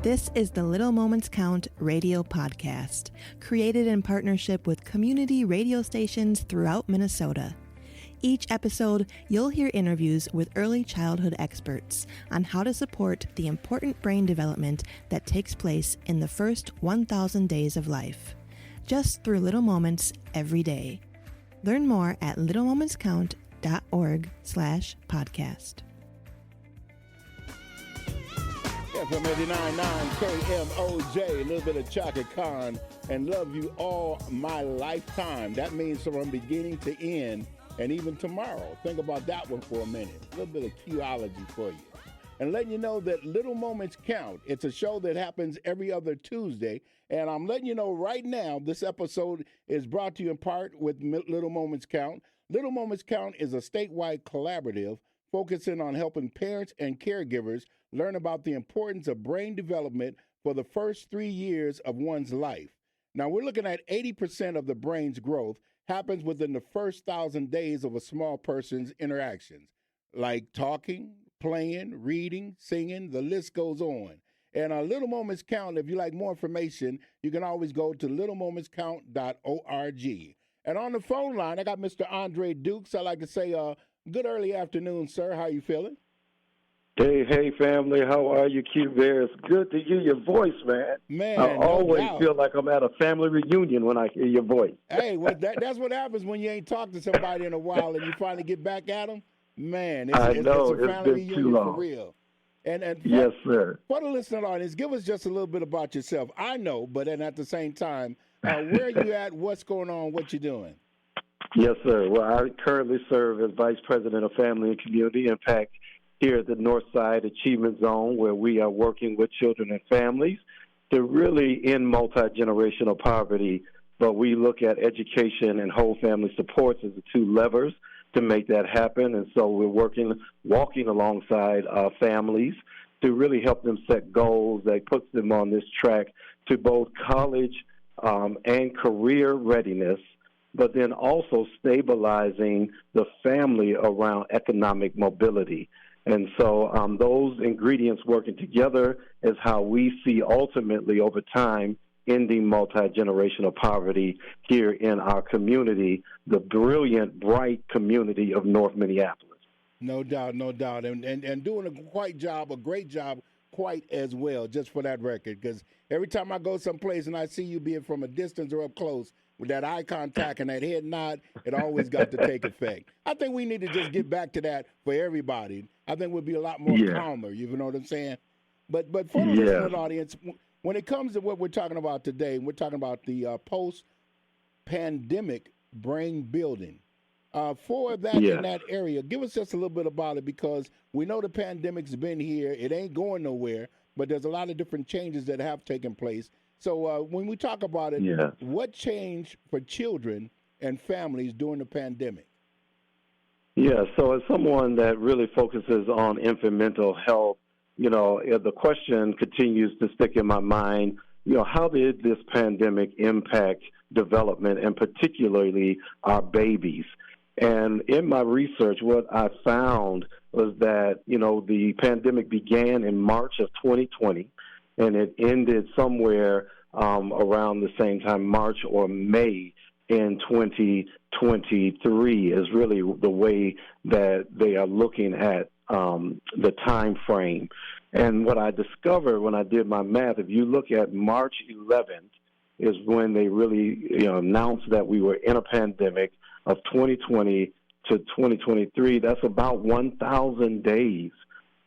This is the Little Moments Count radio podcast, created in partnership with community radio stations throughout Minnesota. Each episode, you'll hear interviews with early childhood experts on how to support the important brain development that takes place in the first 1,000 days of life, just through little moments every day. Learn more at littlemomentscount.org/podcast. FM 89.9 KMOJ, a little bit of Chaka Khan, and love you all my lifetime. That means from beginning to end, and even tomorrow. Think about that one for a minute. A little bit of Qology for you. And letting you know that Little Moments Count. It's a show that happens every other Tuesday. And I'm letting you know right now, this episode is brought to you in part with Little Moments Count. Little Moments Count is a statewide collaborative focusing on helping parents and caregivers learn about the importance of brain development for the first 3 years of one's life. Now, we're looking at 80% of the brain's growth happens within the first 1,000 days of a small person's interactions, like talking, playing, reading, singing, the list goes on. And Little Moments Count, if you like more information, you can always go to littlemomentscount.org. And on the phone line, I got Mr. Andre Dukes. I'd like to say good early afternoon, sir. How you feeling? Hey, family. How are you, Q-Bear? It's good to hear your voice, man. Man, I always doubt. feel like I'm at a family reunion when I hear your voice. Hey, well, that's what happens when you ain't talked to somebody in a while and you finally get back at them. Man, it's a family been too reunion long. for real. And Yes, sir. For the listening audience, give us just a little bit about yourself. I know, but then at the same time, where are you at, what's going on, what you doing? Yes, sir. Well, I currently serve as Vice President of Family and Community Impact here at the Northside Achievement Zone, where we are working with children and families to really end multi-generational poverty. But we look at education and whole family supports as the two levers to make that happen. And so we're walking alongside families to really help them set goals that puts them on this track to both college and career readiness, but then also stabilizing the family around economic mobility. And so those ingredients working together is how we see ultimately over time ending multi-generational poverty here in our community, the brilliant, bright community of North Minneapolis. No doubt, no doubt. And doing a great job quite as well, just for that record, because every time I go someplace and I see you being from a distance or up close, with that eye contact and that head nod, it always got to take effect. I think we need to just get back to that for everybody. I think we'll be a lot more calmer, you know what I'm saying? But for the listening audience, when it comes to what we're talking about today, we're talking about the post-pandemic brain building. For that in that area, give us just a little bit about it, because we know the pandemic's been here. It ain't going nowhere, but there's a lot of different changes that have taken place. So when we talk about it, what changed for children and families during the pandemic? Yeah, so as someone that really focuses on infant mental health, you know, the question continues to stick in my mind, you know, how did this pandemic impact development and particularly our babies? And in my research, what I found was that, you know, the pandemic began in March of 2020. And it ended somewhere around the same time, March or May in 2023 is really the way that they are looking at the time frame. And what I discovered when I did my math, if you look at March 11th is when they really announced that we were in a pandemic of 2020 to 2023. That's about 1,000 days.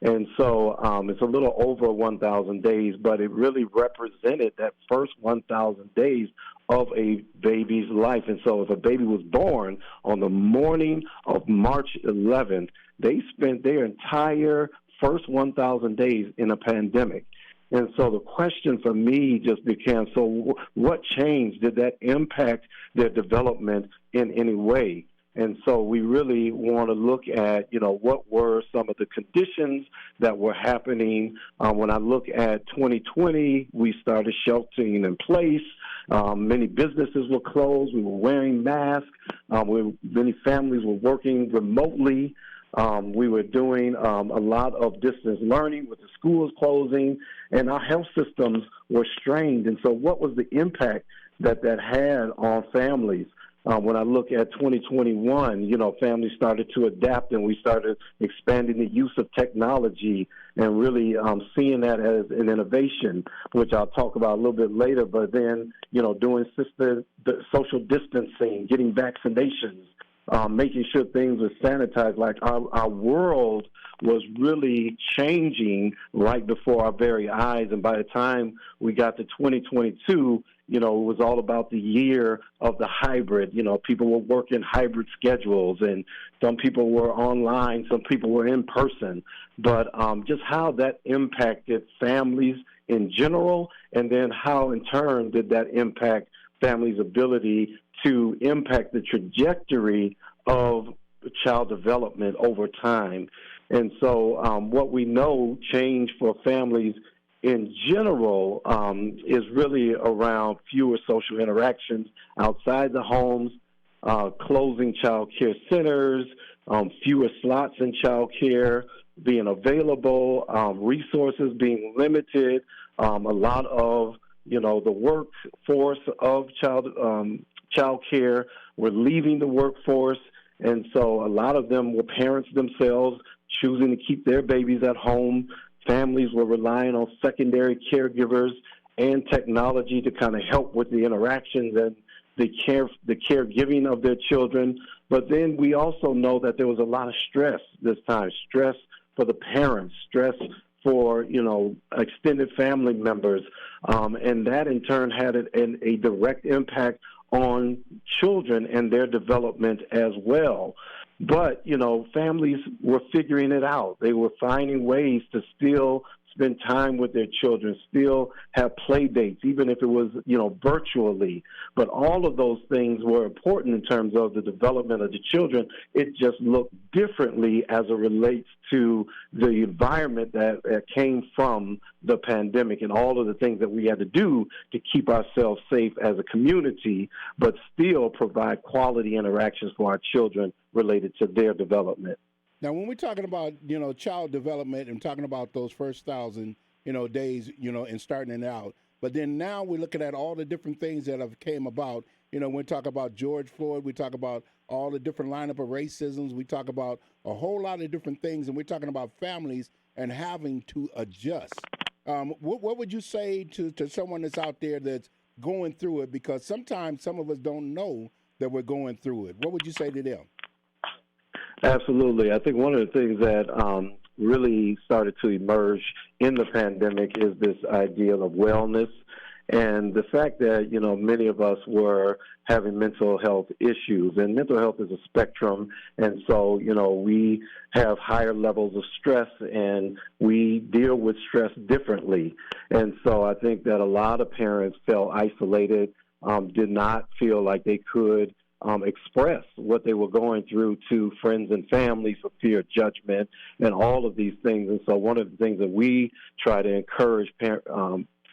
And so it's a little over 1,000 days, but it really represented that first 1,000 days of a baby's life. And so if a baby was born on the morning of March 11th, they spent their entire first 1,000 days in a pandemic. And so the question for me just became, so what changed? Did that impact their development in any way? And so we really want to look at, what were some of the conditions that were happening. When I look at 2020, we started sheltering in place. Many businesses were closed. We were wearing masks. Many families were working remotely. We were doing a lot of distance learning with the schools closing, and our health systems were strained. And so what was the impact that had on families? When I look at 2021, families started to adapt, and we started expanding the use of technology and really seeing that as an innovation, which I'll talk about a little bit later. But then, doing social distancing, getting vaccinations, making sure things were sanitized. Like our world was really changing right before our very eyes. And by the time we got to 2022, it was all about the year of the hybrid. People were working hybrid schedules, and some people were online, some people were in person. But just how that impacted families in general, and then how in turn did that impact families' ability to impact the trajectory of child development over time. And so what we know changed for families in general is really around fewer social interactions outside the homes, closing child care centers, fewer slots in child care being available, resources being limited, a lot of the workforce of child care were leaving the workforce, and so a lot of them were parents themselves choosing to keep their babies at home. Families were relying on secondary caregivers and technology to kind of help with the interactions and the caregiving of their children. But then we also know that there was a lot of stress this time, stress for the parents, stress for, extended family members. And that in turn had a direct impact on children and their development as well. But, families were figuring it out. They were finding ways to still spend time with their children, still have play dates, even if it was, virtually. But all of those things were important in terms of the development of the children. It just looked differently as it relates to the environment that came from the pandemic and all of the things that we had to do to keep ourselves safe as a community, but still provide quality interactions for our children related to their development. Now, when we're talking about, child development and talking about those first 1,000, days, and starting it out, but then now we're looking at all the different things that have came about. We talk about George Floyd, we talk about all the different lineup of racisms, we talk about a whole lot of different things, and we're talking about families and having to adjust. What would you say to someone that's out there that's going through it? Because sometimes some of us don't know that we're going through it. What would you say to them? Absolutely. I think one of the things that really started to emerge in the pandemic is this idea of wellness, and the fact that, many of us were having mental health issues. And mental health is a spectrum, and so, we have higher levels of stress, and we deal with stress differently. And so I think that a lot of parents felt isolated, did not feel like they could express what they were going through to friends and family for fear of judgment and all of these things. And so one of the things that we try to encourage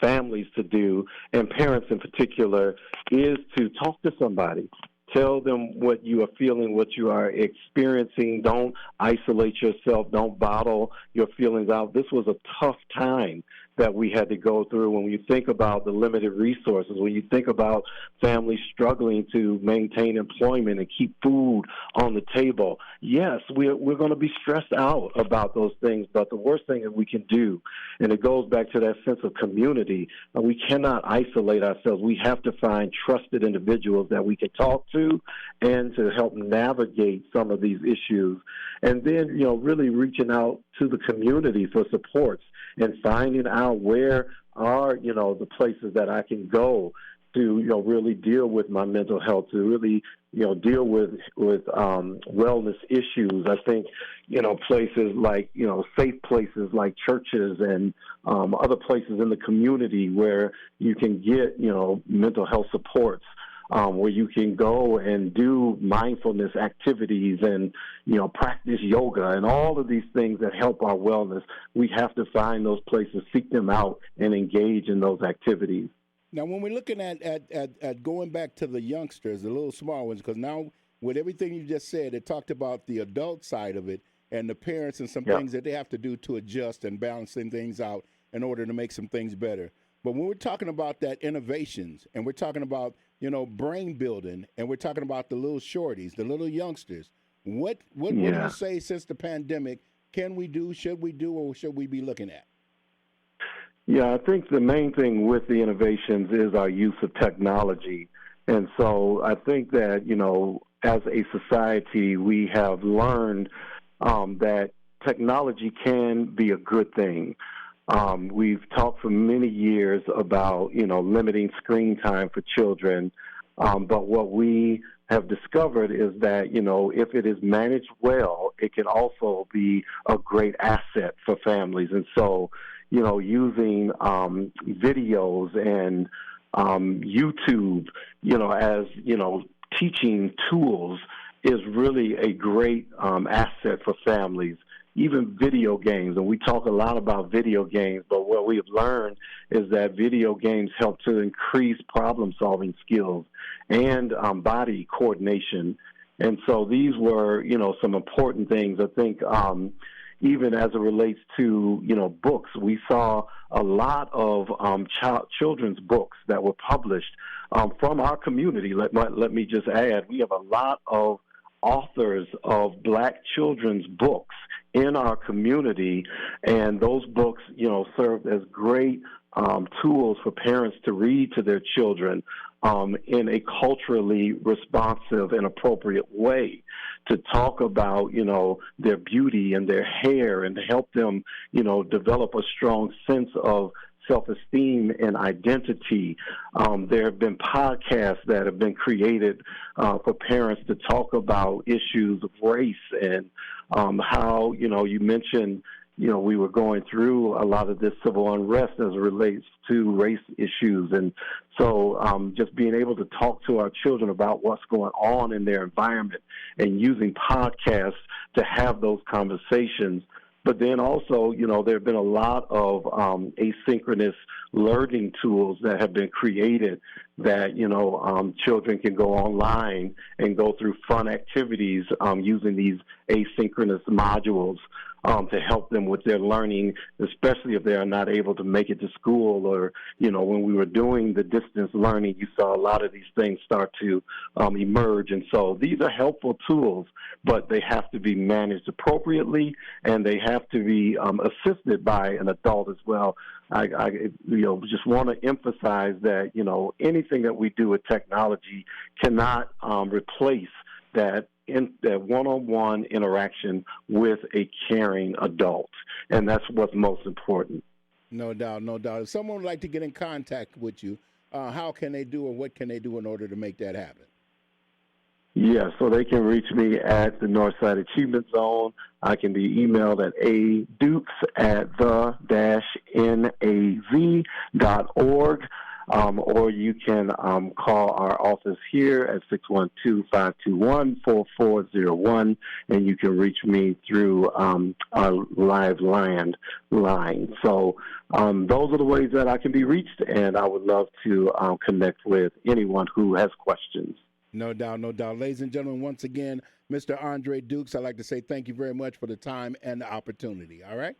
families to do, and parents in particular, is to talk to somebody. Tell them what you are feeling, what you are experiencing. Don't isolate yourself. Don't bottle your feelings out. This was a tough time that we had to go through. When you think about the limited resources, when you think about families struggling to maintain employment and keep food on the table, yes, we're going to be stressed out about those things, but the worst thing that we can do, and it goes back to that sense of community, we cannot isolate ourselves. We have to find trusted individuals that we can talk to and to help navigate some of these issues. And then, really reaching out to the community for supports and finding out where are, the places that I can go to, really deal with my mental health, to really, deal with wellness issues. I think, places like, safe places like churches and other places in the community where you can get, mental health supports. Where you can go and do mindfulness activities and, practice yoga and all of these things that help our wellness. We have to find those places, seek them out, and engage in those activities. Now, when we're looking at going back to the youngsters, the little small ones, because now with everything you just said, it talked about the adult side of it, and the parents and some Yep. things that they have to do to adjust and balancing things out in order to make some things better. But when we're talking about that innovations and we're talking about, brain building and we're talking about the little shorties, the little youngsters, what do you say since the pandemic can we do, should we do, or should we be looking at? Yeah, I think the main thing with the innovations is our use of technology. And so I think that, as a society, we have learned that technology can be a good thing. We've talked for many years about, limiting screen time for children. But what we have discovered is that, if it is managed well, it can also be a great asset for families. And so, using videos and YouTube, as, teaching tools is really a great asset for families. Even video games, and we talk a lot about video games, but what we have learned is that video games help to increase problem-solving skills and body coordination. And so these were, some important things. I think even as it relates to, books, we saw a lot of children's books that were published from our community. Let me just add, we have a lot of authors of Black children's books in our community, and those books, served as great tools for parents to read to their children in a culturally responsive and appropriate way, to talk about, their beauty and their hair and to help them, develop a strong sense of self-esteem and identity. There have been podcasts that have been created for parents to talk about issues of race and how, you mentioned, we were going through a lot of this civil unrest as it relates to race issues. And so just being able to talk to our children about what's going on in their environment and using podcasts to have those conversations. But then also, there have been a lot of asynchronous learning tools that have been created that, children can go online and go through fun activities using these asynchronous modules to help them with their learning, especially if they are not able to make it to school or, when we were doing the distance learning, you saw a lot of these things start to emerge. And so these are helpful tools, but they have to be managed appropriately and they have to be assisted by an adult as well. I just want to emphasize that, anything that we do with technology cannot replace that one-on-one interaction with a caring adult. And that's what's most important. No doubt, no doubt. If someone would like to get in contact with you, how can they do or what can they do in order to make that happen? Yeah, so they can reach me at the Northside Achievement Zone. I can be emailed at adukes@the-nav.org. Or you can call our office here at 612-521-4401, and you can reach me through our live line. So those are the ways that I can be reached, and I would love to connect with anyone who has questions. No doubt, no doubt. Ladies and gentlemen, once again, Mr. Andre Dukes, I'd like to say thank you very much for the time and the opportunity, all right?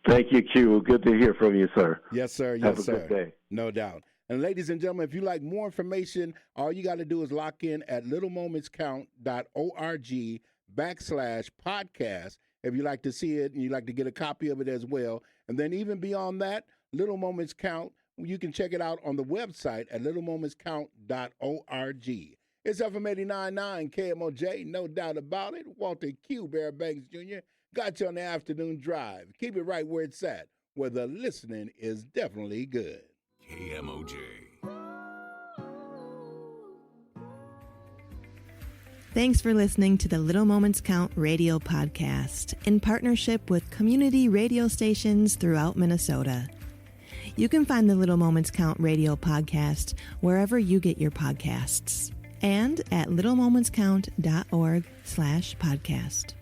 Thank you, Q. Good to hear from you, sir. Yes, sir. Yes, Have a sir. good day. No doubt. And ladies and gentlemen, if you like more information, all you got to do is lock in at littlemomentscount.org/podcast if you like to see it and you like to get a copy of it as well. And then even beyond that, Little Moments Count, you can check it out on the website at littlemomentscount.org. It's FM 89.9 KMOJ, no doubt about it. Walter Q. Bear Banks Jr. got you on the afternoon drive. Keep it right where it's at, where the listening is definitely good. KMOJ. Thanks for listening to the Little Moments Count radio podcast in partnership with community radio stations throughout Minnesota. You can find the Little Moments Count radio podcast wherever you get your podcasts and at littlemomentscount.org/podcast.